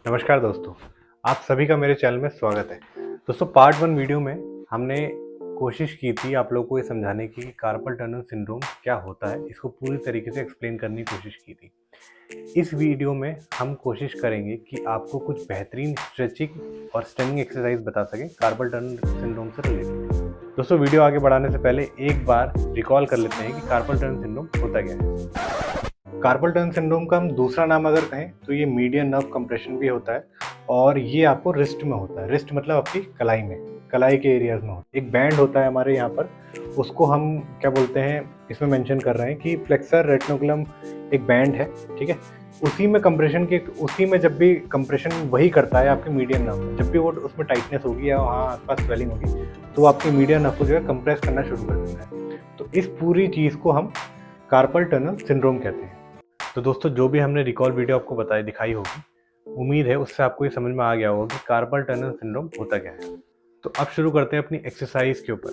नमस्कार दोस्तों, आप सभी का मेरे चैनल में स्वागत है। दोस्तों पार्ट 1 वीडियो में हमने कोशिश की थी आप लोगों को ये समझाने की कि कार्पल टनल सिंड्रोम क्या होता है, इसको पूरी तरीके से एक्सप्लेन करने की कोशिश की थी। इस वीडियो में हम कोशिश करेंगे कि आपको कुछ बेहतरीन स्ट्रेचिंग और स्ट्रेचिंग एक्सरसाइज बता सकें कार्पल टनल सिंड्रोम से रिलेटेड। दोस्तों वीडियो आगे बढ़ाने से पहले एक बार रिकॉल कर लेते हैं कि कार्पल टनल सिंड्रोम होता क्या है। कार्पल टनल सिंड्रोम का हम दूसरा नाम अगर कहें तो ये मीडियन नर्व कंप्रेशन भी होता है और ये आपको रिस्ट में होता है। रिस्ट मतलब आपकी कलाई में, कलाई के एरियाज में होता है। एक बैंड होता है हमारे यहाँ पर, उसको हम क्या बोलते हैं, इसमें मेंशन कर रहे हैं कि फ्लेक्सर रेटिकुलम एक बैंड है, ठीक है। उसी में कंप्रेशन के, उसी में जब भी कंप्रेशन वही करता है आपके मीडियन नर्व में, जब भी वो उसमें टाइटनेस होगी या वहाँ आसपास स्वेलिंग होगी तो आपके मीडियन नर्व को जो है कंप्रेस करना शुरू कर देता है। तो इस पूरी चीज़ को हम कार्पल टनल सिंड्रोम कहते हैं। तो दोस्तों जो भी हमने रिकॉल वीडियो आपको बताई दिखाई होगी, उम्मीद है उससे आपको ये समझ में आ गया होगा कि कार्पल टनल सिंड्रोम होता क्या है। तो अब शुरू करते हैं अपनी एक्सरसाइज के ऊपर।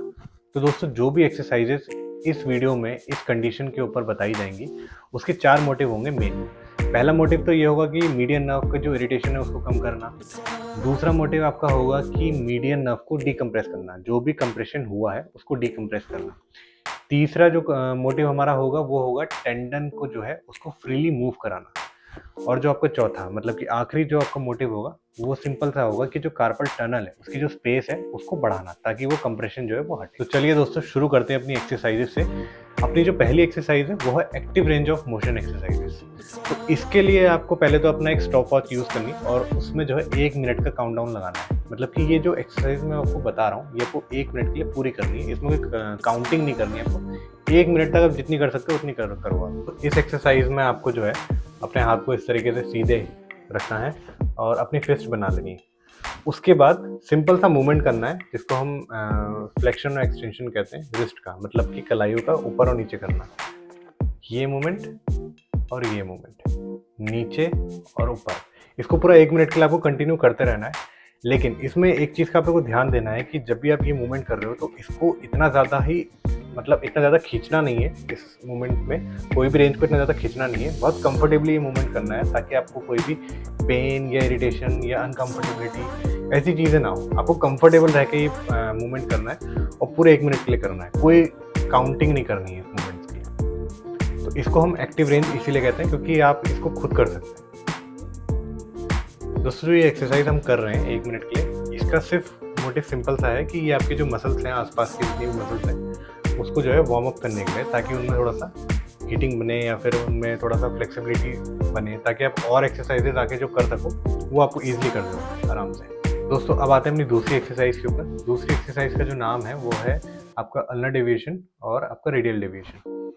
तो दोस्तों जो भी एक्सरसाइजेस इस वीडियो में इस कंडीशन के ऊपर बताई जाएंगी उसके 4 मोटिव होंगे मेन। पहला मोटिव तो ये होगा कि मीडियन नर्व का जो इरिटेशन है उसको कम करना। दूसरा मोटिव आपका होगा कि मीडियन नर्व को डीकम्प्रेस करना, जो भी कंप्रेशन हुआ है उसको डीकम्प्रेस करना। तीसरा जो मोटिव हमारा होगा वो होगा टेंडन को जो है उसको फ्रीली मूव कराना। और जो आपका चौथा मतलब कि आखिरी जो आपका मोटिव होगा वो सिंपल सा होगा कि जो कार्पल टनल है उसकी जो स्पेस है उसको बढ़ाना, ताकि वो कंप्रेशन जो है वो हटे। तो चलिए दोस्तों शुरू करते हैं अपनी एक्सरसाइजेस से। अपनी जो पहली एक्सरसाइज है वो है active range of motion exercises. तो इसके लिए आपको पहले तो अपना एक स्टॉप वॉच यूज़ करनी और उसमें जो है 1 मिनट का काउंटडाउन लगाना है। मतलब कि ये जो एक्सरसाइज मैं आपको बता रहा हूँ ये आपको 1 मिनट के लिए पूरी करनी है, इसमें कोई काउंटिंग नहीं करनी है आपको। 1 मिनट तक आप जितनी कर सकते हो उतनी करो आप। तो इस एक्सरसाइज में आपको जो है अपने हाथ को इस तरीके से सीधे रखना है और अपनी फिस्ट बना लेनी है। उसके बाद सिंपल सा मूवमेंट करना है जिसको हम फ्लेक्शन और एक्सटेंशन कहते हैं रिस्ट का, मतलब कि कलाइयों का ऊपर और नीचे करना। ये मूवमेंट और ये मूवमेंट, नीचे और ऊपर, इसको पूरा 1 मिनट के लिए आपको कंटिन्यू करते रहना है। लेकिन इसमें एक चीज़ का आपको ध्यान देना है कि जब भी आप ये मूवमेंट कर रहे हो तो इसको इतना ज़्यादा ही, मतलब इतना ज़्यादा खींचना नहीं है। इस मूवमेंट में कोई भी रेंज को इतना ज़्यादा खींचना नहीं है, बहुत कंफर्टेबली ये मूवमेंट करना है ताकि आपको कोई भी पेन या इरिटेशन या अनकंफर्टेबिलिटी ऐसी चीज़ें ना हो। आपको कंफर्टेबल रह के ये मूवमेंट करना है और पूरे 1 मिनट के लिए करना है, कोई काउंटिंग नहीं करनी है इस मूवमेंट की। तो इसको हम एक्टिव रेंज इसीलिए कहते हैं क्योंकि आप इसको खुद कर सकते हैं। दोस्तों ये एक्सरसाइज हम कर रहे हैं 1 मिनट के लिए, इसका सिर्फ मोटिव सिंपल सा है कि ये आपके जो मसल्स हैं, आसपास के जितने भी मसल्स हैं उसको जो है वार्म अप करने के लिए, ताकि उनमें थोड़ा सा हीटिंग बने या फिर उनमें थोड़ा सा फ्लेक्सिबिलिटी बने, ताकि आप और एक्सरसाइजेज आगे जो कर सको वो आपको ईजिली कर दो आराम से। दोस्तों अब आते हैं अपनी दूसरी एक्सरसाइज के ऊपर। दूसरी एक्सरसाइज का जो नाम है वो है आपका अल्नर डेविएशन और आपका रेडियल डेविएशन।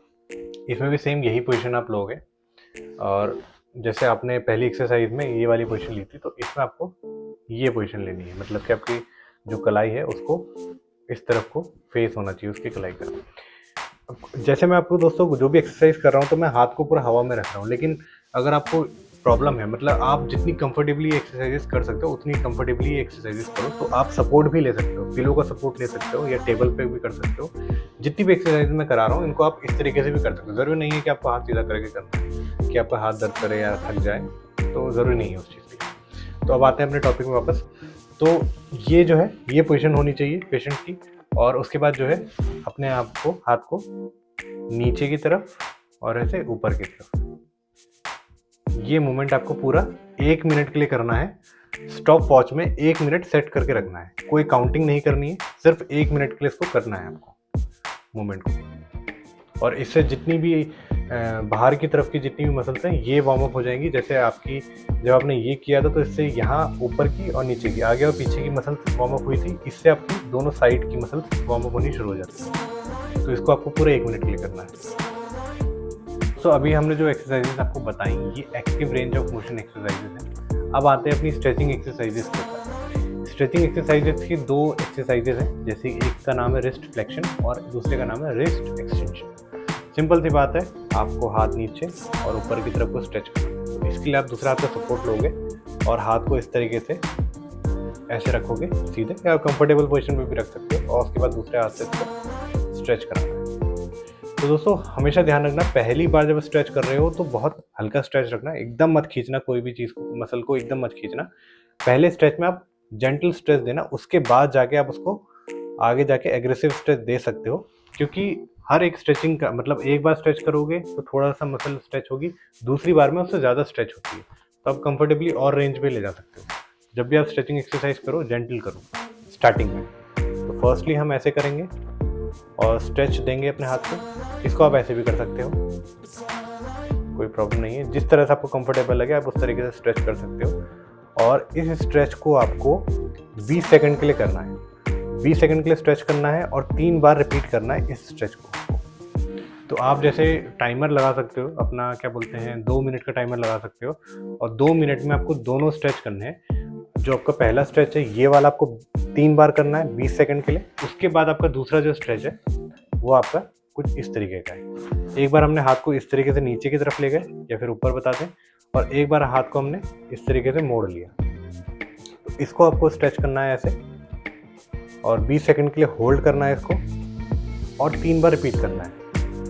इसमें भी सेम यही पोजिशन आप लोगे और जैसे आपने पहली एक्सरसाइज में ये वाली पोजीशन ली थी तो इसमें आपको ये पोजीशन लेनी है, मतलब कि आपकी जो कलाई है उसको इस तरफ को फेस होना चाहिए, उसकी कलाई का। जैसे मैं आपको दोस्तों जो भी एक्सरसाइज कर रहा हूँ तो मैं हाथ को पूरा हवा में रख रहा हूँ, लेकिन अगर आपको प्रॉब्लम है, मतलब आप जितनी कंफर्टेबली एक्सरसाइजेस कर सकते हो उतनी कंफर्टेबली एक्सरसाइजेस करो। तो आप सपोर्ट भी ले सकते हो, पिलो का सपोर्ट ले सकते हो या टेबल पे भी कर सकते हो। जितनी भी एक्सरसाइज मैं करा रहा हूँ इनको आप इस तरीके से भी कर सकते हो। ज़रूरी नहीं है कि आपको हाथ सीधा करके करना है कि आपका हाथ दर्द करे या थक जाए, तो ज़रूरी नहीं है उस चीज़ की। तो अब आते हैं अपने टॉपिक में वापस। तो ये जो है ये पोजीशन होनी चाहिए पेशेंट की, और उसके बाद जो है अपने आप को, हाथ को नीचे की तरफ और ऐसे ऊपर की तरफ, ये मूवमेंट आपको पूरा 1 मिनट के लिए करना है। स्टॉप वॉच में 1 मिनट सेट करके रखना है, कोई काउंटिंग नहीं करनी है, सिर्फ 1 मिनट के लिए इसको करना है आपको मूवमेंट को। और इससे जितनी भी बाहर की तरफ की जितनी भी मसल्स हैं ये वार्म अप हो जाएंगी। जैसे आपकी जब आपने ये किया था तो इससे यहाँ ऊपर की और नीचे की, आगे और पीछे की मसल्स वार्म अप हुई थी, इससे आपकी दोनों साइड की मसल्स वार्म अप होनी शुरू हो जाती है। तो इसको आपको पूरे 1 मिनट के लिए करना है। तो अभी हमने जो एक्सरसाइजेस आपको बताई ये active range of motion exercises हैं। अब आते हैं अपनी स्ट्रेचिंग एक्सरसाइजेस के ऊपर। स्ट्रेचिंग एक्सरसाइजेस की 2 एक्सरसाइजेस हैं, जैसे एक का नाम है रिस्ट फ्लेक्शन और दूसरे का नाम है रिस्ट एक्सटेंशन। सिंपल सी बात है, आपको हाथ नीचे और ऊपर की तरफ को स्ट्रेच करना है। तो इसके लिए आप दूसरा हाथ का सपोर्ट लोगे और हाथ को इस तरीके से ऐसे रखोगे सीधे, या कंफर्टेबल पोजीशन में भी रख सकते हो, और उसके बाद दूसरे हाथ से इसको स्ट्रेच कराना है। तो दोस्तों हमेशा ध्यान रखना, पहली बार जब स्ट्रेच कर रहे हो तो बहुत हल्का स्ट्रेच रखना, एकदम मत खींचना कोई भी चीज़ को, मसल को एकदम मत खींचना। पहले स्ट्रेच में आप जेंटल स्ट्रेच देना, उसके बाद जाके आप उसको आगे जाके एग्रेसिव स्ट्रेच दे सकते हो। क्योंकि हर एक स्ट्रेचिंग का मतलब एक बार स्ट्रेच करोगे तो थोड़ा सा मसल स्ट्रेच होगी, दूसरी बार में उससे ज़्यादा स्ट्रेच होती है, तो आप कंफर्टेबली और रेंज पे ले जा सकते हो। जब भी आप स्ट्रेचिंग एक्सरसाइज करो जेंटल करो स्टार्टिंग में। तो फर्स्टली हम ऐसे करेंगे और स्ट्रेच देंगे अपने हाथ को। इसको आप ऐसे भी कर सकते हो, कोई प्रॉब्लम नहीं है, जिस तरह से आपको कंफर्टेबल लगे आप उस तरीके से स्ट्रेच कर सकते हो। और इस स्ट्रेच को आपको 20 सेकंड के लिए करना है, 20 सेकंड के लिए स्ट्रेच करना है और 3 बार रिपीट करना है इस स्ट्रेच को। तो आप जैसे टाइमर लगा सकते हो अपना, क्या बोलते हैं, 2 मिनट का टाइमर लगा सकते हो और 2 मिनट में आपको दोनों स्ट्रेच करने हैं। जो आपका पहला स्ट्रेच है ये वाला आपको 3 बार करना है 20 सेकंड के लिए। उसके बाद आपका दूसरा जो स्ट्रेच है वो आपका कुछ इस तरीके का है। एक बार हमने हाथ को इस तरीके से नीचे की तरफ ले गए या फिर ऊपर बता दें, और एक बार हाथ को हमने इस तरीके से मोड़ लिया। तो इसको आपको स्ट्रेच करना है ऐसे और 20 सेकंड के लिए होल्ड करना है इसको और 3 बार रिपीट करना है।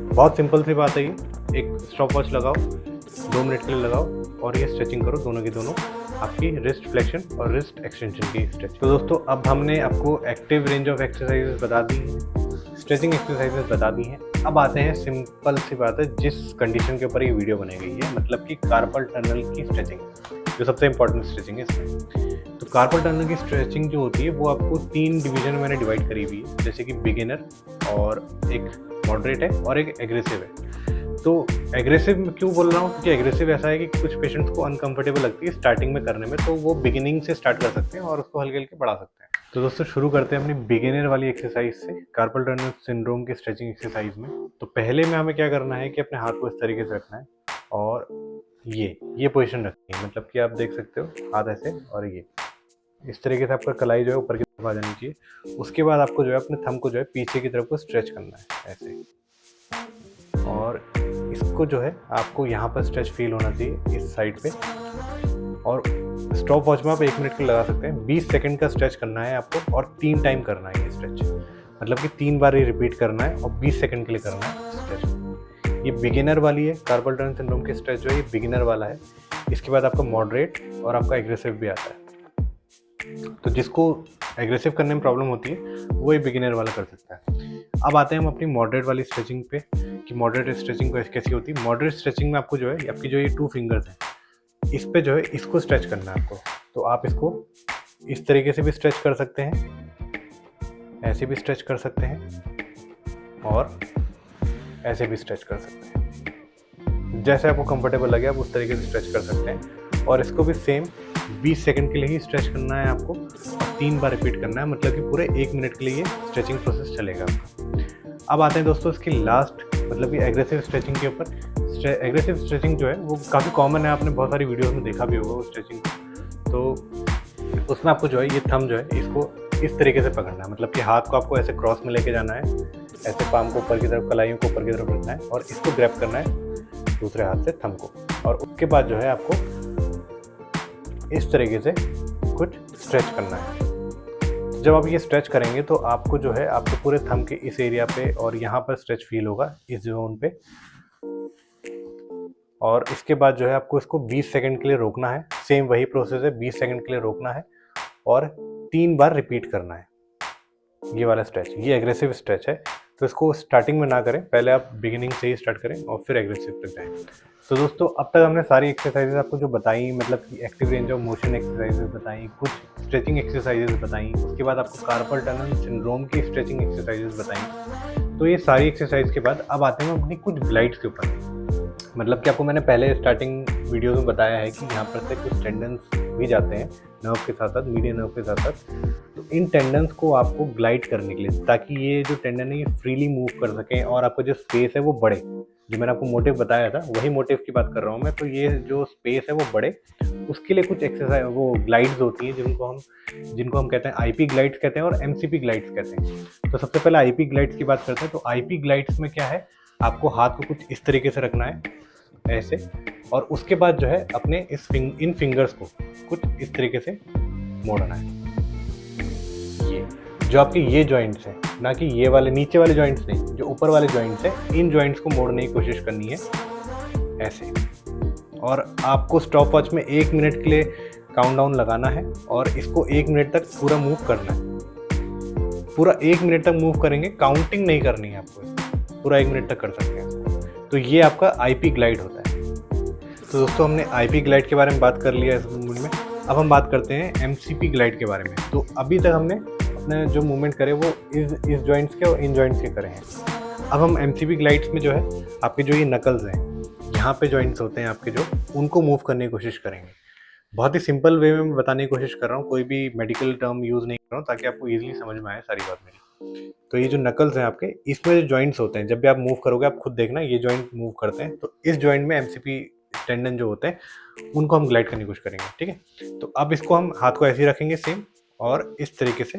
बहुत सिंपल सी बात है ये। एक स्टॉप वॉच लगाओ, 2 मिनट के लिए लगाओ और ये स्ट्रेचिंग करो, दोनों की दोनों आपकी रिस्ट फ्लेक्शन और रिस्ट एक्सटेंशन की स्ट्रेच। तो दोस्तों अब हमने आपको एक्टिव रेंज ऑफ एक्सरसाइजेस बता दी हैं, स्ट्रेचिंग एक्सरसाइजेस बता दी हैं। अब आते हैं, सिंपल सी बात है, जिस कंडीशन के ऊपर ये वीडियो बनाई गई है, मतलब कि कार्पल टनल की स्ट्रेचिंग, जो सबसे इंपॉर्टेंट स्ट्रेचिंग है इसमें। तो कार्पल टनल की स्ट्रेचिंग जो होती है वो आपको 3 डिवीजन में मैंने डिवाइड करी हुई है, जैसे कि बिगिनर और एक मॉडरेट है और एक एग्रेसिव है। तो एग्रेसिव में क्यों बोल रहा हूँ, क्योंकि एग्रेसिव ऐसा है कि कुछ पेशेंट्स को अनकंफर्टेबल लगती है स्टार्टिंग में करने में, तो वो बिगिनिंग से स्टार्ट कर सकते हैं और उसको हल्के हल्के बढ़ा सकते हैं। तो दोस्तों शुरू करते हैं अपनी बिगिनर वाली एक्सरसाइज से, कार्पल टनल सिंड्रोम की स्ट्रेचिंग एक्सरसाइज में। तो पहले में हमें क्या करना है कि अपने हाथ को इस तरीके से रखना है और ये पोजीशन रखनी है, मतलब कि आप देख सकते हो हाथ ऐसे, और ये इस तरीके से आपका कलाई जो है ऊपर की तरफ आ जानी चाहिए। उसके बाद आपको जो है अपने थंब को जो है पीछे की तरफ को स्ट्रेच करना है ऐसे, और इसको जो है आपको यहाँ पर स्ट्रेच फील होना चाहिए इस साइड पे। और स्टॉप वॉच में आप 1 मिनट के लगा सकते हैं। 20 सेकंड का स्ट्रेच करना है आपको और 3 टाइम करना है ये स्ट्रेच, मतलब कि 3 बार ये रिपीट करना है और 20 सेकंड के लिए करना है स्ट्रेच। ये बिगिनर वाली है, कार्पल टनल सिंड्रोम की स्ट्रेच जो है ये बिगिनर वाला है। इसके बाद आपका मॉडरेट और आपका एग्रेसिव भी आता है। तो जिसको एग्रेसिव करने में प्रॉब्लम होती है वो ये बिगिनर वाला कर सकता है। अब आते हैं हम अपनी मॉडरेट वाली स्ट्रेचिंग पे, कि मॉडरेट स्ट्रेचिंग कैसी होती है। मॉडरेट स्ट्रेचिंग में आपको जो है आपकी जो ये 2 फिंगर्स हैं इस पे जो है इसको स्ट्रेच करना है आपको। तो आप इसको इस तरीके से भी स्ट्रेच कर सकते हैं, ऐसे भी स्ट्रेच कर सकते हैं और ऐसे भी स्ट्रेच कर सकते हैं। जैसे आपको कंफर्टेबल लगे आप उस तरीके से स्ट्रेच कर सकते हैं। और इसको भी सेम 20 सेकंड के लिए ही स्ट्रेच करना है आपको और 3 बार रिपीट करना है, मतलब कि पूरे 1 मिनट के लिए ये स्ट्रेचिंग प्रोसेस चलेगा आपका। अब आते हैं दोस्तों इसकी लास्ट, मतलब कि एग्रेसिव स्ट्रेचिंग के ऊपर। एग्रेसिव स्ट्रेचिंग जो है वो काफ़ी कॉमन है, आपने बहुत सारी वीडियोस में देखा भी होगा वो स्ट्रेचिंग को। तो उसमें आपको जो है ये थंब जो है इसको इस तरीके से पकड़ना है, मतलब कि हाथ को आपको ऐसे क्रॉस में लेके जाना है, ऐसे पाम को ऊपर की तरफ, कलाइयों को ऊपर की तरफ रखना है और इसको ग्रैब करना है दूसरे हाथ से थंब को। और उसके बाद जो है आपको इस तरीके से कुछ स्ट्रेच करना है। जब आप ये स्ट्रेच करेंगे तो आपको जो है आपके पूरे थंब के इस एरिया पे और यहाँ पर स्ट्रेच फील होगा इस जोन पे। और इसके बाद जो है आपको इसको 20 सेकंड के लिए रोकना है। सेम वही प्रोसेस है, 20 सेकंड के लिए रोकना है और 3 बार रिपीट करना है ये वाला स्ट्रेच। ये एग्रेसिव स्ट्रेच है, तो इसको स्टार्टिंग में ना करें, पहले आप बिगिनिंग से ही स्टार्ट करें और फिर एग्रेसिव तक जाएं। तो दोस्तों अब तक हमने सारी एक्सरसाइजेज आपको जो बताई, मतलब कि active range of motion exercises बताई, कुछ स्ट्रेचिंग एक्सरसाइजेज बताई, उसके बाद आपको कार्पल टनल सिंड्रोम की स्ट्रेचिंग एक्सरसाइजेज बताई। तो ये सारी एक्सरसाइज के बाद अब आते हैं अपनी कुछ ग्लाइड्स के ऊपर। मतलब कि आपको मैंने पहले स्टार्टिंग वीडियो में बताया है कि यहाँ पर से कुछ टेंडन्स भी जाते हैं नर्व के साथ साथ, मीडियन नर्व के साथ साथ। तो इन टेंडन्स को आपको ग्लाइड करने के लिए, ताकि ये जो टेंडन है ये फ्रीली मूव कर सकें और आपका जो स्पेस है वो बढ़े। जो मैंने आपको मोटिव बताया था वही मोटिव की बात कर रहा हूँ मैं। तो ये जो स्पेस है वो बढ़े, उसके लिए कुछ एक्सरसाइज वो ग्लाइड्स होती हैं जिनको हम कहते हैं आईपी ग्लाइड्स कहते हैं और एमसीपी ग्लाइड्स कहते हैं। तो सबसे पहले आईपी ग्लाइड्स की बात करते हैं। तो आईपी ग्लाइड्स में क्या है, आपको हाथ को कुछ इस तरीके से रखना है ऐसे, और उसके बाद जो है अपने इन फिंगर्स को कुछ इस तरीके से मोड़ना है। ये जो आपके ये जॉइंट्स हैं, ना कि ये वाले नीचे वाले जॉइंट्स नहीं, जो ऊपर वाले जॉइंट्स हैं, इन जॉइंट्स को मोड़ने की कोशिश करनी है ऐसे। और आपको स्टॉप वॉच में 1 मिनट के लिए काउंटडाउन लगाना है और इसको 1 मिनट तक पूरा मूव करना है। पूरा 1 मिनट तक मूव करेंगे, काउंटिंग नहीं करनी है आपको, पूरा 1 मिनट तक कर सकते हैं। तो ये आपका आईपी ग्लाइड होता है। तो दोस्तों हमने आईपी ग्लाइड के बारे में बात कर लिया इस मूवमेंट में। अब हम बात करते हैं एमसीपी ग्लाइड के बारे में। तो अभी तक हमने अपने जो मूवमेंट करे वो इस जॉइंट्स के और इन जॉइंट्स के करे हैं। अब हम एमसीपी ग्लाइड्स में जो है आपके जो ये नकल्स हैं, यहाँ पे जॉइंट्स होते हैं आपके, जो उनको मूव करने की कोशिश करेंगे। बहुत ही सिंपल वे में मैं बताने की कोशिश कर रहा हूँ, कोई भी मेडिकल टर्म यूज़ नहीं कर रहा हूँ, ताकि आपको ईजिली समझ में आए सारी बात मेरी। तो ये जो नकल्स हैं आपके, इसमें जो जॉइंट्स होते हैं, जब भी आप मूव करोगे आप खुद देखना ये जॉइंट मूव करते हैं। तो इस जॉइंट में एमसीपी टेंडन जो होते हैं उनको हम ग्लाइड करने की कोशिश करेंगे, ठीक है। तो अब इसको हम हाथ को ऐसे ही रखेंगे सेम, और इस तरीके से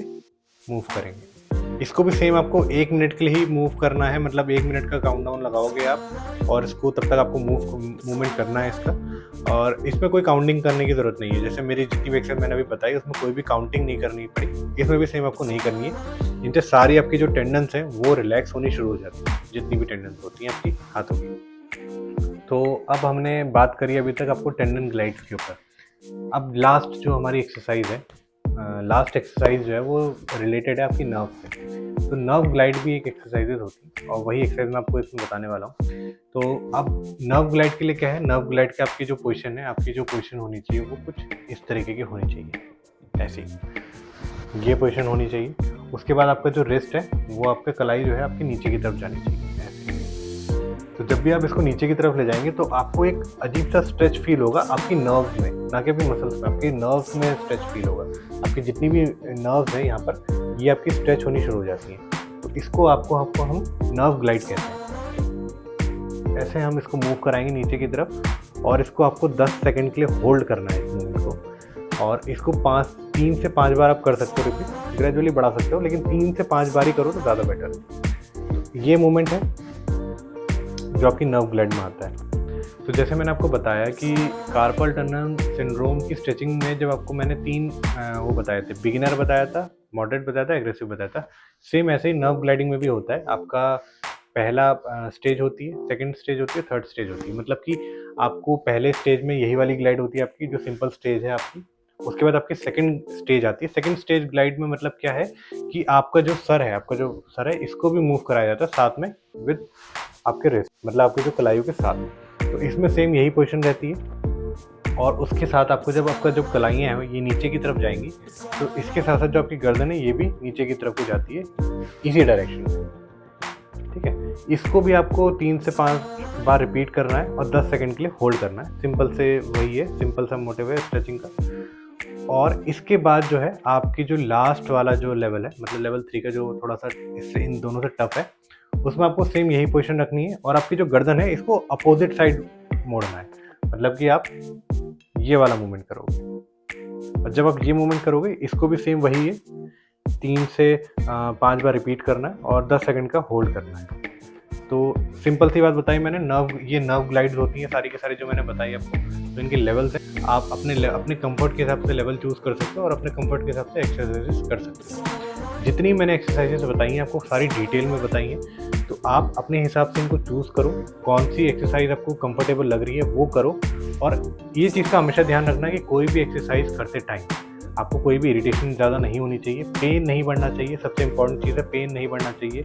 मूव करेंगे। इसको भी सेम आपको 1 मिनट के लिए ही मूव करना है, मतलब 1 मिनट का काउंटडाउन लगाओगे आप, और इसको तब तक आपको मूवमेंट करना है इसका। और इसमें कोई काउंटिंग करने की ज़रूरत नहीं है। जैसे मेरी जितनी भी एक्सरसाइज मैंने अभी बताई उसमें कोई भी काउंटिंग नहीं करनी पड़ी, इसमें भी सेम आपको नहीं करनी है। इनसे सारी आपकी जो टेंडन्स हैं वो रिलैक्स होनी शुरू हो जाती है, जितनी भी टेंडन्स होती हैं आपकी हाथों की। तो अब हमने बात करी अभी तक आपको टेंडन ग्लाइड्स के ऊपर। अब लास्ट जो हमारी एक्सरसाइज है, लास्ट एक्सरसाइज जो है वो रिलेटेड है आपकी नर्व से। तो नर्व ग्लाइड भी एक एक्सरसाइजेज होती है, और वही एक्सरसाइज मैं आपको इसमें बताने वाला हूँ। तो अब नर्व ग्लाइड के लिए क्या है, नर्व ग्लाइड के आपकी जो पोजीशन है, आपकी जो पोजीशन होनी चाहिए वो कुछ इस तरीके की होनी चाहिए, ऐसी ये पोजीशन होनी चाहिए। उसके बाद आपका जो रिस्ट है वो आपका कलाई जो है आपकी नीचे की तरफ जानी चाहिए, ऐसे। तो जब भी आप इसको नीचे की तरफ ले जाएंगे तो आपको एक अजीब सा स्ट्रेच फील होगा आपकी नर्व्स में, ना कि अपनी मसल्स में, आपकी नर्व्स में स्ट्रेच फील होगा। आपकी जितनी भी नर्व्स है यहाँ पर, ये आपकी स्ट्रेच होनी शुरू हो जाती है। तो इसको आपको हम नर्व ग्लाइड कहते हैं। ऐसे हम इसको मूव कराएंगे नीचे की तरफ, और इसको आपको 10 सेकंड के लिए होल्ड करना है इस मूवमेंट को। और इसको 3 से 5 बार आप कर सकते हो रिपीट, ग्रेजुअली बढ़ा सकते हो, लेकिन 3 से 5 बार ही करो तो ज़्यादा बेटर है। ये मूवमेंट है जो आपकी नर्व ग्लाइड में आता है। तो जैसे मैंने आपको बताया कि कार्पल टनल सिंड्रोम की स्ट्रेचिंग में जब आपको मैंने 3 वो बताए थे, बिगिनर बताया था, मॉडरेट बताया था, एग्रेसिव बताया था, सेम ऐसे ही नर्व ग्लाइडिंग में भी होता है। आपका पहला स्टेज होती है, सेकंड स्टेज होती है, थर्ड स्टेज होती है। मतलब कि आपको पहले स्टेज में यही वाली ग्लाइड होती है आपकी, जो सिंपल स्टेज है आपकी। उसके बाद आपकी सेकंड स्टेज आती है। सेकंड स्टेज ग्लाइड में मतलब क्या है कि आपका जो सर है इसको भी मूव कराया जाता है साथ में विद आपके रिस्ट, मतलब आपके जो कलाइयों के साथ। तो इसमें सेम यही पोजीशन रहती है। और उसके साथ आपको जब आपका जो कलाइयाँ हैं ये नीचे की तरफ जाएंगी, तो इसके साथ साथ जो आपकी गर्दन है ये भी नीचे की तरफ को जाती है, इसी डायरेक्शन में, ठीक है। इसको भी आपको 3 से 5 बार रिपीट करना है और 10 सेकंड के लिए होल्ड करना है। सिंपल से वही है, सिंपल सा मोटिव है स्ट्रेचिंग का। और इसके बाद जो है आपकी जो लास्ट वाला जो लेवल है, मतलब लेवल 3 का, जो थोड़ा सा इससे इन दोनों से टफ है, उसमें आपको सेम यही पोजीशन रखनी है। और आपकी जो गर्दन है इसको अपोजिट साइड मोड़ना है, मतलब कि आप ये वाला मूवमेंट करोगे। और जब आप ये मूवमेंट करोगे इसको भी सेम वही है, 3 से 5 बार रिपीट करना है और 10 सेकंड का होल्ड करना है। तो सिंपल सी बात बताई मैंने, ये नर्व ग्लाइड्स होती हैं सारी की सारी जो मैंने बताई आपको। तो इनके लेवल्स हैं, आप अपने कंफर्ट के हिसाब से लेवल चूज़ कर सकते हो और अपने कंफर्ट के हिसाब से एक्सरसाइजेस कर सकते हो। जितनी मैंने एक्सरसाइजेस बताई हैं आपको सारी डिटेल में बताई हैं, तो आप अपने हिसाब से इनको चूज़ करो, कौन सी एक्सरसाइज आपको कंफर्टेबल लग रही है वो करो। और ये चीज़ का हमेशा ध्यान रखना कि कोई भी एक्सरसाइज करते टाइम आपको कोई भी इरिटेशन ज़्यादा नहीं होनी चाहिए, पेन नहीं बढ़ना चाहिए। सबसे इंपॉर्टेंट चीज़ है, पेन नहीं बढ़ना चाहिए।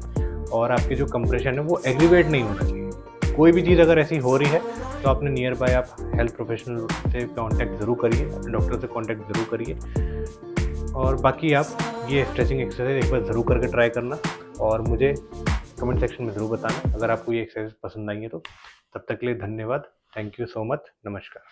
और आपकी जो कंप्रेशन है वो एग्रीवेट नहीं होना चाहिए। कोई भी चीज़ अगर ऐसी हो रही है तो आपने नियर बाय आप हेल्थ प्रोफेशनल से कांटेक्ट ज़रूर करिए, अपने डॉक्टर से कांटेक्ट ज़रूर करिए। और बाकी आप ये स्ट्रेचिंग एक्सरसाइज एक बार ज़रूर करके ट्राई करना, और मुझे कमेंट सेक्शन में ज़रूर बताना अगर आपको ये एक्सरसाइज पसंद आई है तो। तब तक के लिए धन्यवाद। Thank you so much. नमस्कार।